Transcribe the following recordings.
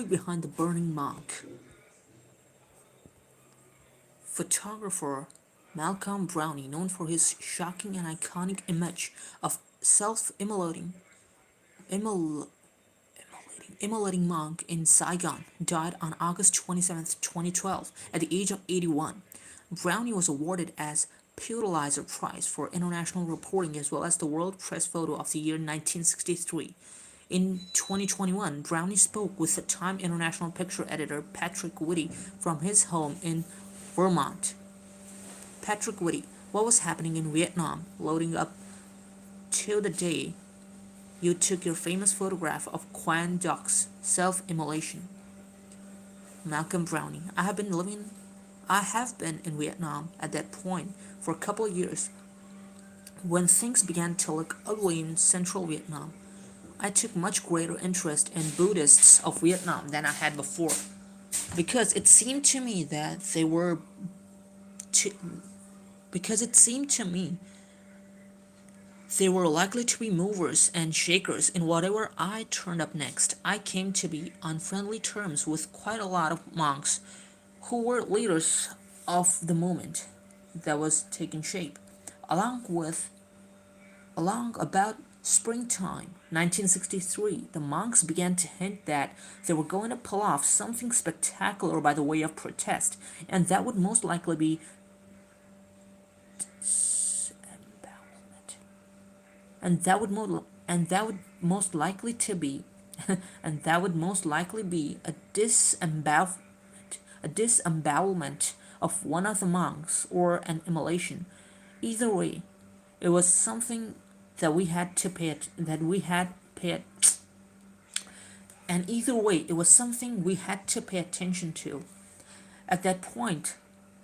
behind the burning monk. Photographer Malcolm Brownie, known for his shocking and iconic image of immol- immolating monk in Saigon, died on August 27, 2012, at the age of 81. Brownie was awarded as Pulitzer Prize for International Reporting as well as the World Press Photo of the Year 1963. In 2021, Brownie spoke with the Time International picture editor Patrick Whitty from his home in Vermont. Patrick Whitty, what was happening in Vietnam loading up to the day you took your famous photograph of Quan Duc's self-immolation? Malcolm Brownie, I have been in Vietnam at that point for a couple of years when things began to look ugly in central Vietnam. I took much greater interest in Buddhists of Vietnam than I had before because it seemed to me that they were to, because it seemed to me they were likely to be movers and shakers in whatever I turned up next. I came to be on friendly terms with quite a lot of monks who were leaders of the movement that was taking shape. Along with Along about springtime 1963, the monks began to hint that they were going to pull off something spectacular by the way of protest, and that would most likely be and that would most likely to be and that would most likely be a disembowelment of one of the monks or an immolation. Either way, it was something that we had to pay it, that we had paid and either way it was something we had to pay attention to. At that point,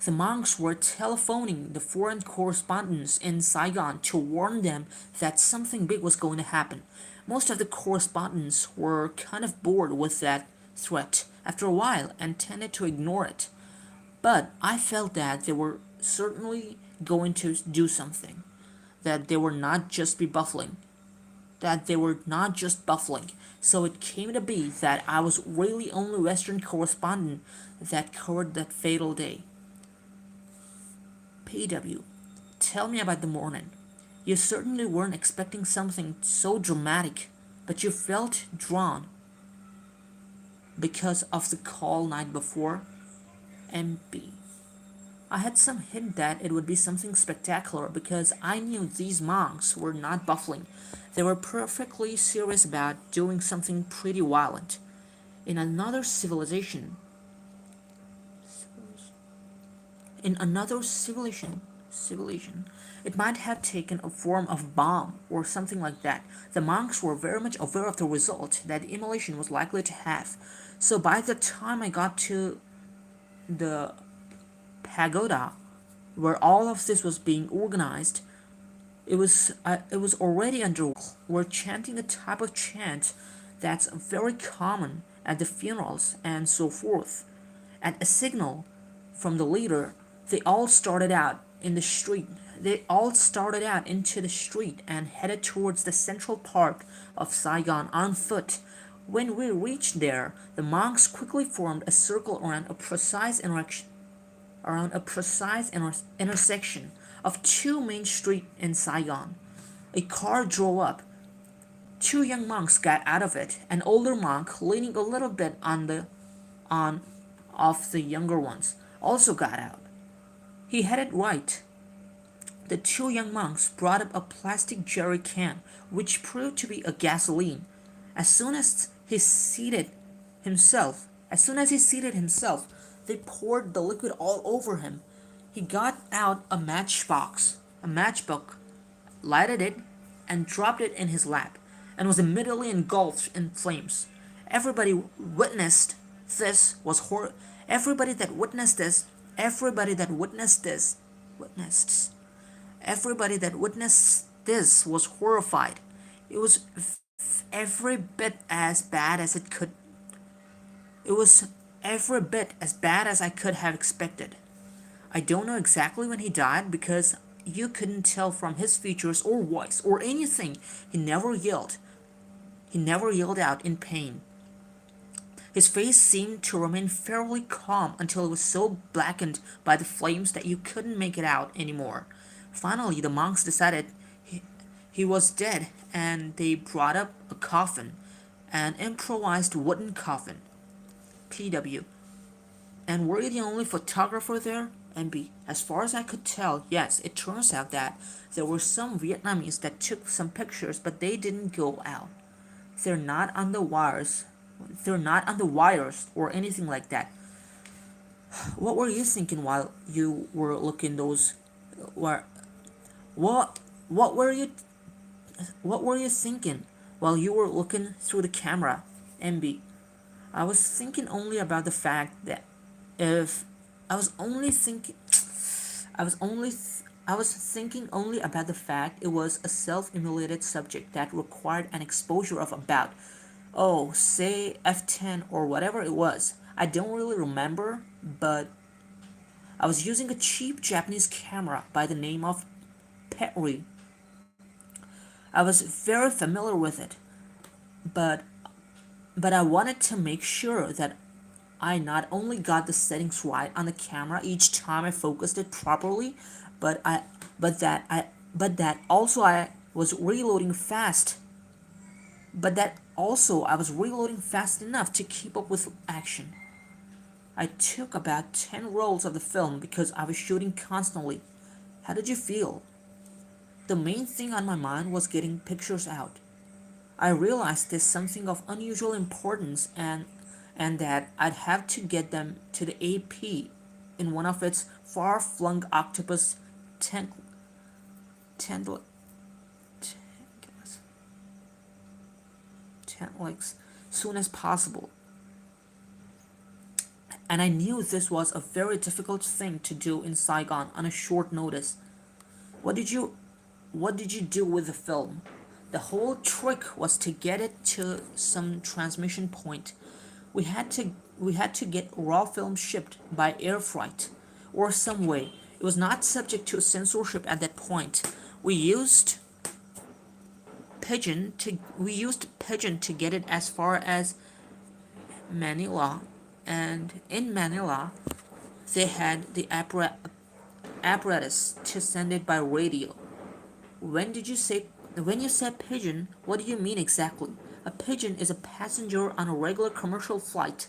the monks were telephoning the foreign correspondents in Saigon to warn them that something big was going to happen. Most of the correspondents were kind of bored with that threat after a while and tended to ignore it. But I felt that they were certainly going to do something, that they were not just be buffling, that they were not just buffling. So it came to be that I was really only Western correspondent that covered that fatal day. PW, tell me about the morning. You certainly weren't expecting something so dramatic, but you felt drawn because of the call night before. MP. I had some hint that it would be something spectacular because I knew these monks were not buffling. They were perfectly serious about doing something pretty violent. In another civilization, in another civilization, it might have taken a form of bomb or something like that. The monks were very much aware of the result that the immolation was likely to have. So by the time I got to the pagoda where all of this was being organized, it was already under. We're chanting a type of chant that's very common at the funerals and so forth. At a signal from the leader, they all started out in the street. They all started out into the street and headed towards the central park of Saigon on foot. When we reached there, the monks quickly formed a circle around a precise intersection of two main streets in Saigon. A car drove up. Two young monks got out of it. An older monk, leaning a little bit on of the younger ones, also got out. He headed right. The two young monks brought up a plastic jerry can, which proved to be a gasoline. As soon as he seated himself, they poured the liquid all over him. He got out a matchbook, lighted it, and dropped it in his lap, and was immediately engulfed in flames. Everybody witnessed this was hor- everybody that witnessed this everybody that witnessed this witnessed everybody that witnessed this was horrified. It was every bit as bad as it could it was every bit as bad as I could have expected. I don't know exactly when he died because you couldn't tell from his features or voice or anything. He never yelled. He never yelled out in pain. His face seemed to remain fairly calm until it was so blackened by the flames that you couldn't make it out anymore. Finally, the monks decided he was dead, and they brought up a coffin, an improvised wooden coffin. PW. And were you the only photographer there? MB. As far as I could tell, yes. It turns out that there were some Vietnamese that took some pictures, but they didn't go out. They're not on the wires. They're not on the wires or anything like that. What were you thinking while you were looking those? Were what? What were you? What were you thinking while you were looking through the camera? MB. I was thinking only about the fact that if I was only thinking I was thinking only about the fact it was a self-immolated subject that required an exposure of about, oh, say f10 or whatever it was. I don't really remember, but I was using a cheap Japanese camera by the name of Petri. I was very familiar with it, but I wanted to make sure that I not only got the settings right on the camera each time I focused it properly, but I but that also I was reloading fast. But that also I was reloading fast enough to keep up with action. I took about 10 rolls of the film because I was shooting constantly. How did you feel? The main thing on my mind was getting pictures out. I realized there's something of unusual importance and that I'd have to get them to the AP in one of its far-flung octopus tent, tent, tent legs soon as possible. And I knew this was a very difficult thing to do in Saigon on a short notice. What did you what did you do with the film? The whole trick was to get it to some transmission point. We had to get raw film shipped by air freight or some way. It was not subject to censorship at that point. We used pigeon to get it as far as Manila, and in Manila they had the apparatus to send it by radio. When did you say when you said pigeon, what do you mean exactly? A pigeon is a passenger on a regular commercial flight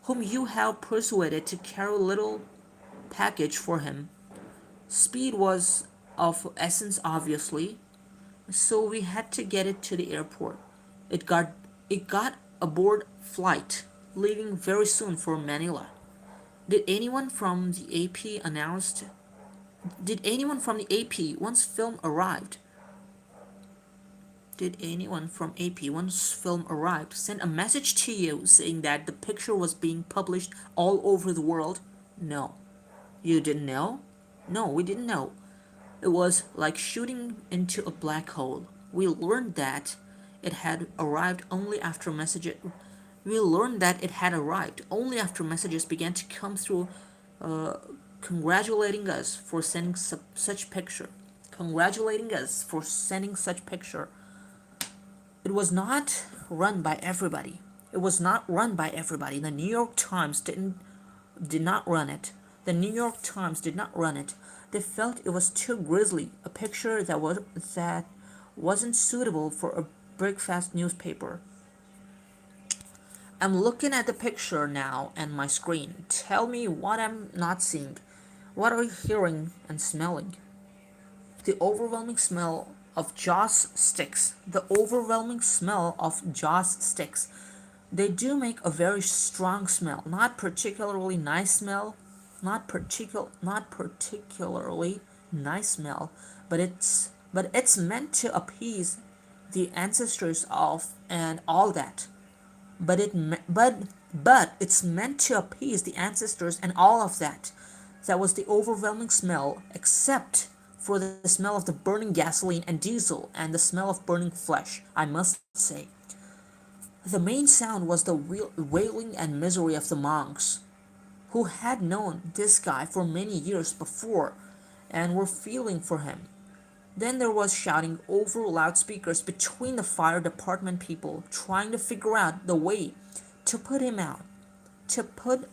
whom you have persuaded to carry a little package for him. Speed was of essence obviously, so we had to get it to the airport. It got it got aboard flight, leaving very soon for Manila. Did anyone from the AP announced did anyone from the AP once film arrived Did anyone from AP, once film arrived, send a message to you saying that the picture was being published all over the world? No. You didn't know? No, we didn't know. It was like shooting into a black hole. We learned that it had arrived only after messages. We learned that it had arrived only after messages began to come through, uh, congratulating us for sending such picture. Congratulating us for sending such picture. It was not run by everybody. It was not run by everybody. The New York Times did not run it. The New York Times did not run it. They felt it was too grisly, a picture that wasn't suitable for a breakfast newspaper. I'm looking at the picture now and my screen. Tell me what I'm not seeing. What are you hearing and smelling? The overwhelming smell of Joss sticks. The overwhelming smell of Joss sticks. They do make a very strong smell. Not particularly nice smell. Not particularly nice smell, but it's meant to appease the ancestors of and all that. But it but it's meant to appease the ancestors and all of that. That was the overwhelming smell, except for the smell of the burning gasoline and diesel and the smell of burning flesh, I must say. The main sound was the wailing and misery of the monks, who had known this guy for many years before and were feeling for him. Then there was shouting over loudspeakers between the fire department people trying to figure out the way to put him out, to put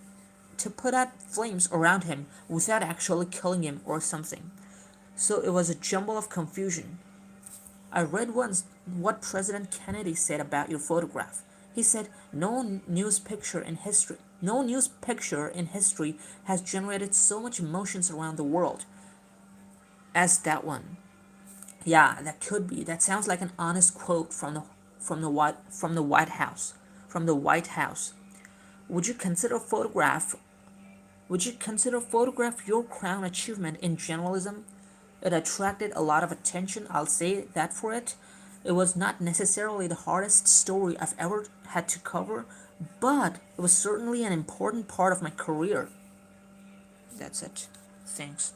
out flames around him without actually killing him or something. So it was a jumble of confusion. I read once what President Kennedy said about your photograph. He said, no news picture in history has generated so much emotions around the world as that one. Yeah, that could be. That sounds like an honest quote from the White House. From the White House. Would you consider photograph would you consider photograph your crown achievement in journalism? It attracted a lot of attention, I'll say that for it. It was not necessarily the hardest story I've ever had to cover, but it was certainly an important part of my career. That's it. Thanks.